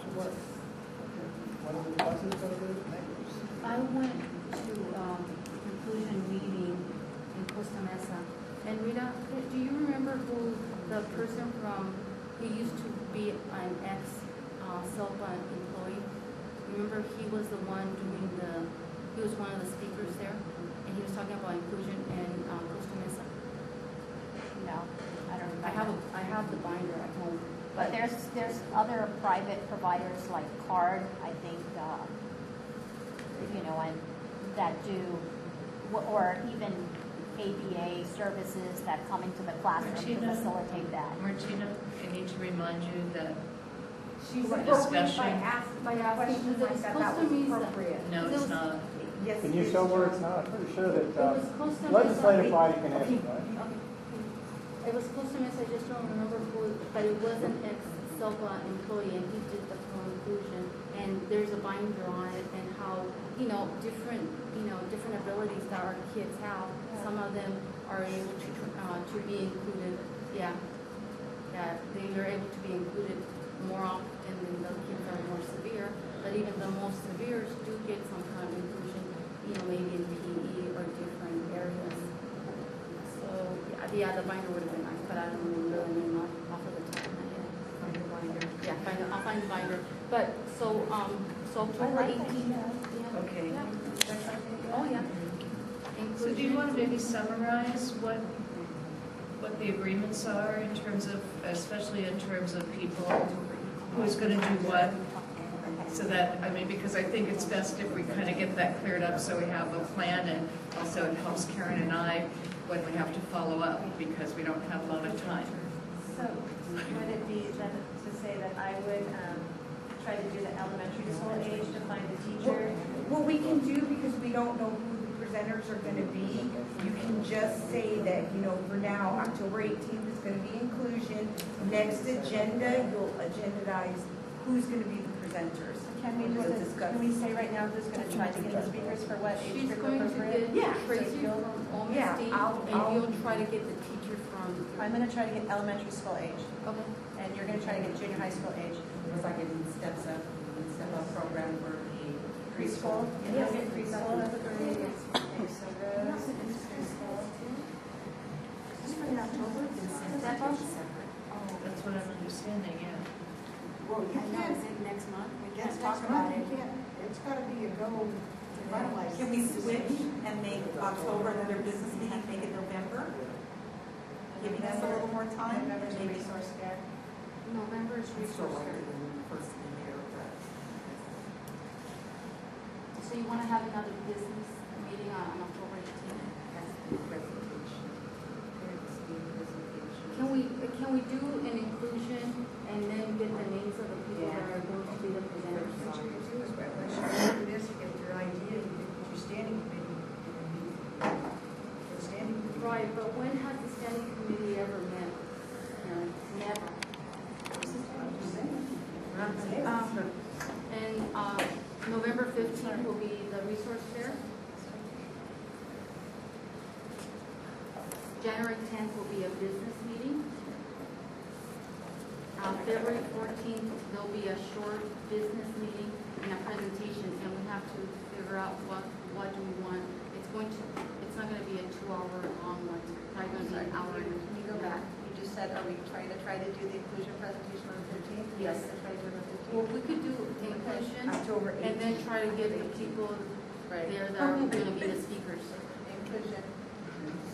to work. One of the buses go to neighbors. I went to inclusion meeting in Costa Mesa. And Rita, do you remember who the person who used to be an ex-WESELPA employee? Remember he was the one he was one of the speakers there, and he was talking about inclusion in Costa Mesa? No, I don't remember. I have the binder at home. But there's other private providers like CARD, I think, and that do, or even ABA services that come into the classroom to facilitate that. Martina, I need to remind you that She's We're appropriate discussing- by asking because it was like that was supposed to be appropriate. no, it's not. Yes, Can you it show is. where it's not? I'm pretty sure It that was Costa legislative Mesa. body can answer, right? Okay. It was Costa Mesa, I just don't remember who, but it was an ex-SELPA employee, and he did the full inclusion. And there's a binder on it, and how, different abilities that our kids have. Some of them are able to be included, they are able to be included more often than the kids that are more severe. But even the most severe do get some kind of inclusion, maybe in PE or different areas. So, the binder would have been nice, but I don't remember the name off of the top of my head. Find the binder. Yeah, I'll find the binder. But, so October 18th. Okay. Oh, yeah. So do you want to maybe summarize what the agreements are in terms of, especially in terms of people, who's going to do what? So that, because I think it's best if we kind of get that cleared up so we have a plan, and also it helps Karen and I when we have to follow up because we don't have a lot of time. So would it be then to say that I would try to do the elementary school age to find a teacher? What we can do, because we don't know who the presenters are going to be, you can just say that, for now, October 18th is going to be inclusion. Next agenda, you'll agendize who's going to be the presenters. Can we say right now who's going to try to get the speakers for what age She's group going to appropriate? get Yeah. Tracy from Olmsted, Yeah, and you'll try to get the teacher from. I'm going to try to get elementary school age, Okay. and you're going to try to get junior high school age. It's like a step up program for the Preschool? Yes. You'll get preschool as a grade. Okay, so Rose is preschool. Step up? That's what I'm understanding, yeah. Well, you can't, next month. let's talk about it, it's gotta be a go to finalize. Can we switch and make October another business meeting, make it November? Giving us a little more time? November's a Maybe. resource fair. November is It's still resource later fair. than the first of the year, but. So you want to have another business meeting on October 18th? Presentation. Can we do an inclusion and then get the names of the people that are going to be the presenters? What you do is, by when you do this, you get your idea, you get your standing committee. The standing committee. Right, but when has the standing committee ever met? Never. And November 15th will be the resource fair. January 10th will be a business meeting. February 14th, there'll be a short business meeting and a presentation, and we have to figure out what do we want. It's not gonna be a 2-hour long one, it's probably gonna be an hour. Can you go back? You just said, are we trying to do the inclusion presentation on the 15th? Yes. Or try to do it on the 15th? Well, we could do inclusion October 18th. and then try to get the people Right. there that are gonna be the speakers. Inclusion.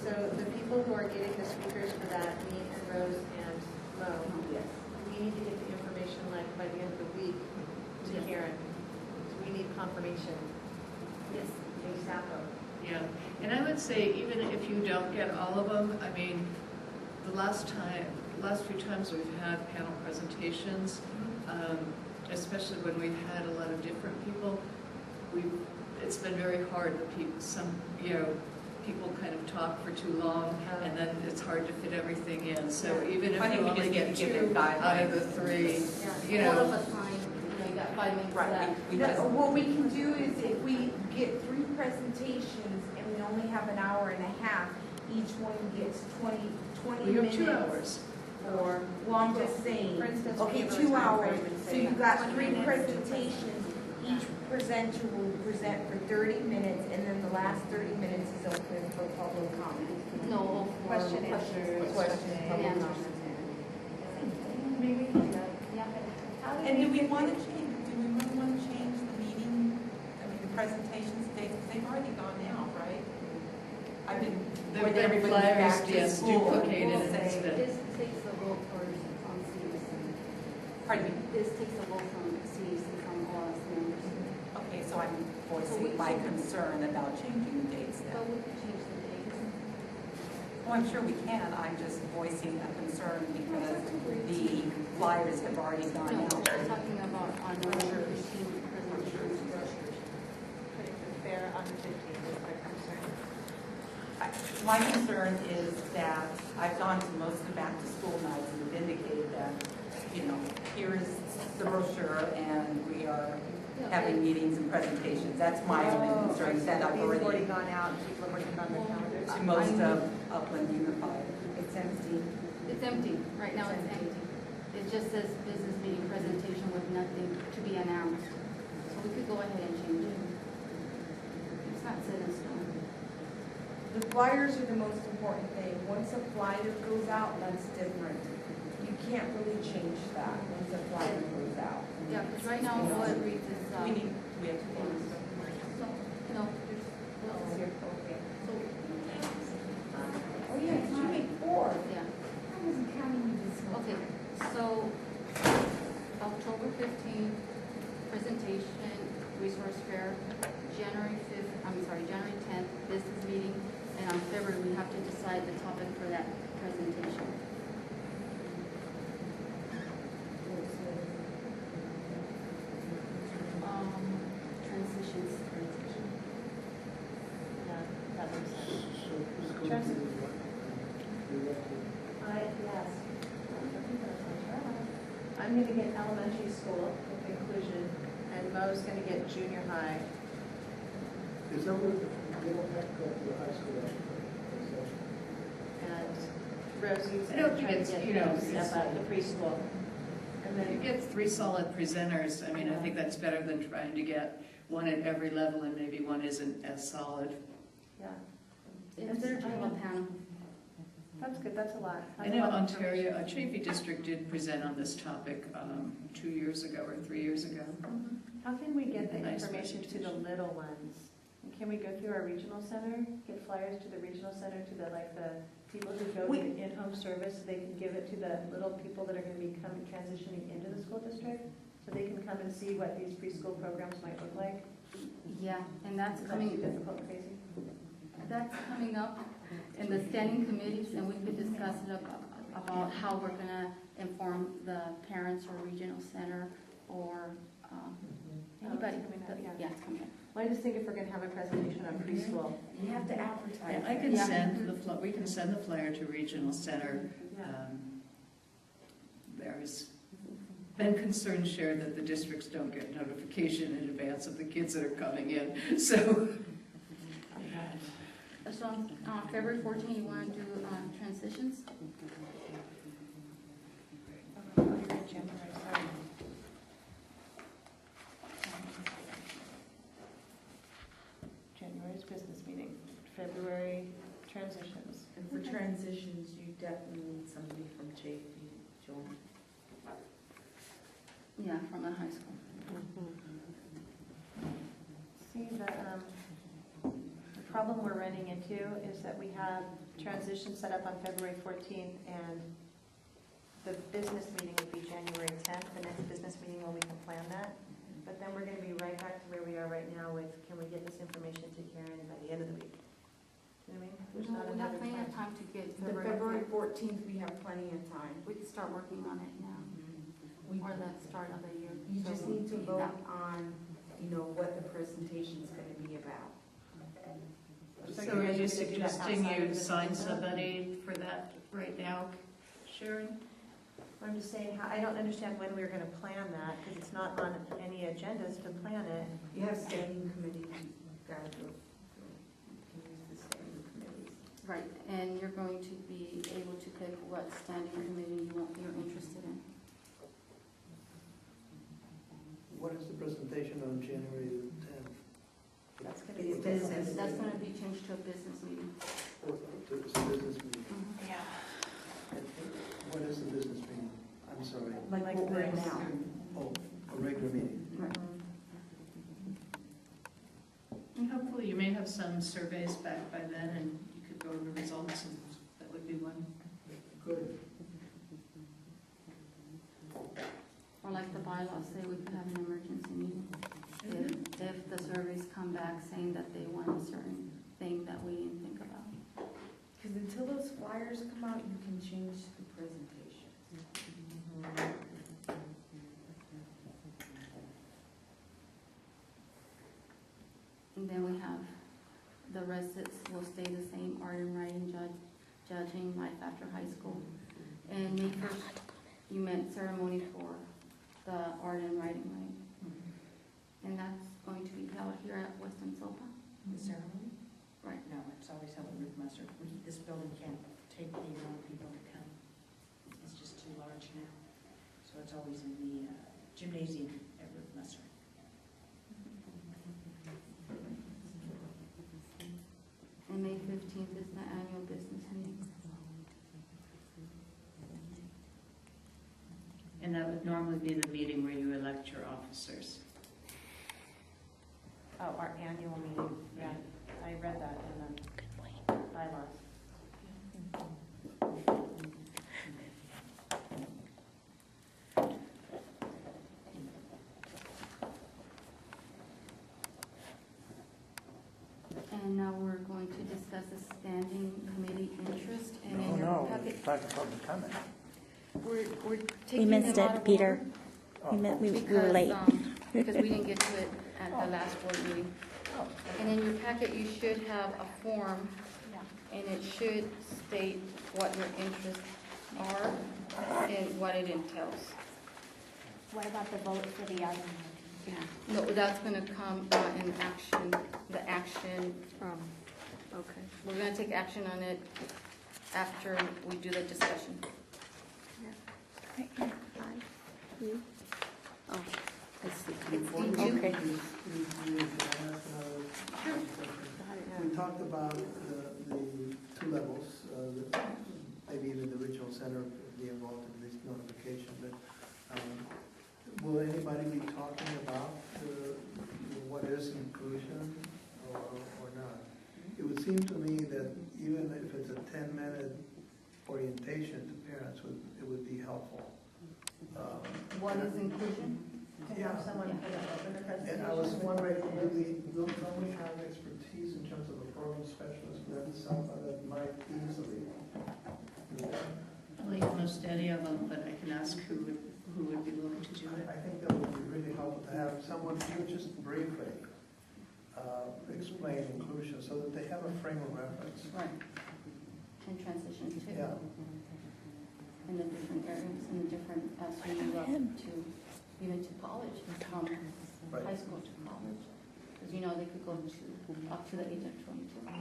So the people who are getting the speakers for that, me and Rose and Mo, Yes. we need to get the information like by the end of the week to Yes. Karen. So we need confirmation. Yes. ASAP. Yeah, and I would say even if you don't get all of them, the last few times we've had panel presentations, especially when we've had a lot of different people, it's been very hard. People kind of talk for too long, and then it's hard to fit everything in. So even if I think you we only just get need to give 2 them guidelines. out of the 3, Yeah. All of us time, you got 5 minutes for that. We just, What we can do is if we get 3 presentations and we only have an hour and a half, each one gets 20 we have minutes. 2 hours. Well, I'm just saying, For instance, okay, we have a 2 time hours, frame and So you've got 3 presentations, each presenter will present for 30 minutes, and then the last 30 minutes is open for public comment. No, for Question answers. Questions, public Yeah. comment. And do we want to change, do we really want to change the meeting, I mean, the presentations, they've already gone out, right? I've been, There with have been everybody flyers, back to yes, school, duplicated, we'll and it's say, been- This takes a vote for on CEC. pardon me, This takes a vote from CEC from all us members. okay, so I'm voicing my concern about changing the dates But then. we could change the dates. Well, I'm sure we can, I'm just voicing a concern because the flyers have already gone No, out. we're talking about on November 15th presentations. Putting the fair on the 15th is my concern. My concern is that I've gone to most of the back-to-school nights and have indicated that, you know, here is the brochure and we are having meetings and presentations. That's my only concern, that I've These have already already, gone out, and people are working on their calendars. to most of Upland Unified. It's empty. It's empty, right now it's empty. It just says business meeting presentation with nothing to be announced. So we could go ahead and change it. It's not set in stone. The flyers are the most important thing. Once a flyer goes out, that's different. You can't really change that once a flyer goes out. Yeah, because right now all it reads is, We need, we have to vote. so, no, there's, Oh, here, okay. so, Oh, yeah, you make 4. yeah. I wasn't counting you this one. Okay, so October 15th, presentation, resource fair, January 10th, business meeting, and on February, we have to decide the topic for that presentation. Transitions. Yeah, that makes sense. So who's going Trust- to do what? Yes. I'm gonna get elementary school with inclusion, and Mo's gonna get junior high. Is that what, they don't have to go to the high school after? And Rosie's I don't gonna think try to it's, get you know, stuff out of the preschool. And If you then, get 3 solid presenters, I mean, I think that's better than trying to get one at every level and maybe one isn't as solid. yeah, It's I have a panel. that's good, that's a lot. I That's a know lot of Ontario, Chaffey District did present on this topic 2 years ago or 3 years ago. information. How can we get the Nice information to the little ones? And can we go through our regional center, get flyers to the regional center, to the, like, the people who go to the in-home service, so they can give it to the little people that are gonna be coming, transitioning into the school district? So they can come and see what these preschool programs might look like? Yeah, and that's Is that too coming, difficult, and crazy? that's coming up in the standing committees, and we could discuss it about how we're gonna inform the parents or regional center or anybody. it's coming up, yeah. Yeah, it's coming up. Well, I just think if we're gonna have a presentation on preschool, You have to advertise. I can Yeah. send we can send the flyer to Regional Center. yeah. There's been concern shared that the districts don't get notification in advance of the kids that are coming in, so. So on February 14th, you want to do transitions? January's business meeting, February transitions. And for transitions, you definitely need somebody from Chafee, Joan. Yeah, from the high school. See, the problem we're running into is that we have transition set up on February 14th, and the business meeting would be January 10th, the next business meeting where we can plan that. But then we're gonna be right back to where we are right now with, can we get this information to Karen by the end of the week? You know what I mean? There's not We have another plenty of time. time to get The February 14th, we have plenty of time. We can start working on it now, We, or the start of the year. you So just need to we vote that. on, you know, what the presentation's gonna be about. So you're are gonna you do that suggesting outside you of the sign agenda? somebody for that right now, Sharon? I'm just saying, I don't understand when we're gonna plan that, because it's not on any agendas to plan it. You have standing committees, you gotta go through. You can use the standing committees. Right, and you're going to be able to pick what standing committee you're interested in. session on January 10th. That's gonna be a It's business. business. That's gonna be changed to a business meeting. It's a business meeting. Yeah. What is the business meeting? I'm sorry. Like what we're in this. now. Oh, a regular meeting. And hopefully you may have some surveys back by then, and you could go over the results, and that would be one. Good. Or like the bylaws say, we could have an emergency meeting. If the surveys come back saying that they want a certain thing that we didn't think about. Because until those flyers come out, you can change the presentation. And then we have, the rest will stay the same, art and writing, judging, life after high school. And May 1st, you meant ceremony for the art and writing, right? And that's going to be held here at WESELPA? The ceremony? Right. No, it's always held in Ruth Musser. This building can't take the amount of people to come. It's just too large now. So it's always in the gymnasium at Ruth Musser. And May 15th is the annual business meeting. And that would normally be the meeting where you elect your officers. Oh, our annual meeting, yeah, I read that in the bylaws. And now we're going to discuss the standing committee interest. And in Oh, your no, packet, talk about public comment. we're We taking missed them out it, of Peter. Oh. We were because, late. Because we didn't get to it at the last board meeting. And in your packet, you should have a form, Yeah. and it should state what your interests are and what it entails. What about the vote for the other? No, that's gonna come in action, the action, Okay. we're gonna take action on it after we do the discussion. Right here. Oh, I see. It's D2. Okay. We talked about the two levels, maybe even the regional center be involved in this notification, but will anybody be talking about what is inclusion or not? It would seem to me that even if it's a 10-minute orientation to parents, it would be helpful. What is inclusion? To have someone kind of open the presentation. And I was wondering, don't we have expertise in terms of a program specialist, maybe someone that might easily do that? I believe most any of them, but I can ask who would be willing to do it. I think that would be really helpful to have someone who just briefly explain inclusion so that they have a frame of reference. Right. And transition to. Yeah. In the different areas, in the different, as we move up to, even to college, from Right. high school to college. Because, you know, they could go to, up to the age of 22. I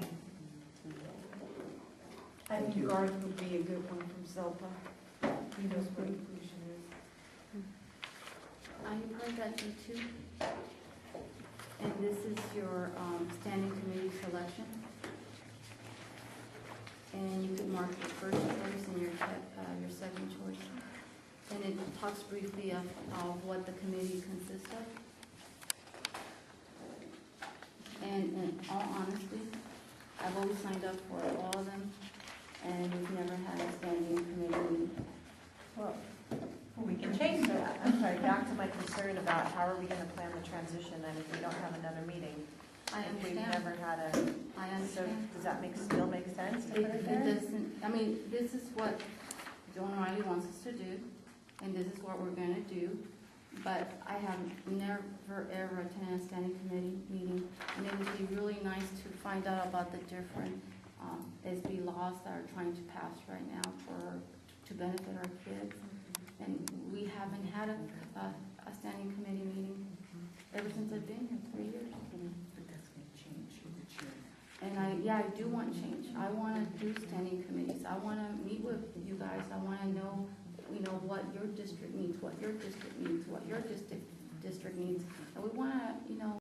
Thank think you. Garth would be a good one from SELPA. He knows what inclusion is. You've heard that D2. And this is your standing committee selection. And you could mark your first choice and your second choice. And it talks briefly of what the committee consists of. And in all honesty, I've always signed up for all of them, and we've never had a standing committee meeting. Well, we can change that. I'm sorry, back to my concern about how are we gonna plan the transition and if we don't have another meeting? I If we've understand. never had a, I so understand. does that still make sense to put it It there? doesn't, I mean, this is what Joan Riley wants us to do, and this is what we're gonna do. But I have never, ever attended a standing committee meeting, and it would be really nice to find out about the different SB laws that are trying to pass right now to benefit our kids. And we haven't had a standing committee meeting ever since I've been here, 3 years. But that's going to change in the chair. And I do want change. I want to do standing committees. I want to meet with you guys. I want to know, what your district needs, what your district needs, what your district needs. And we wanna, you know,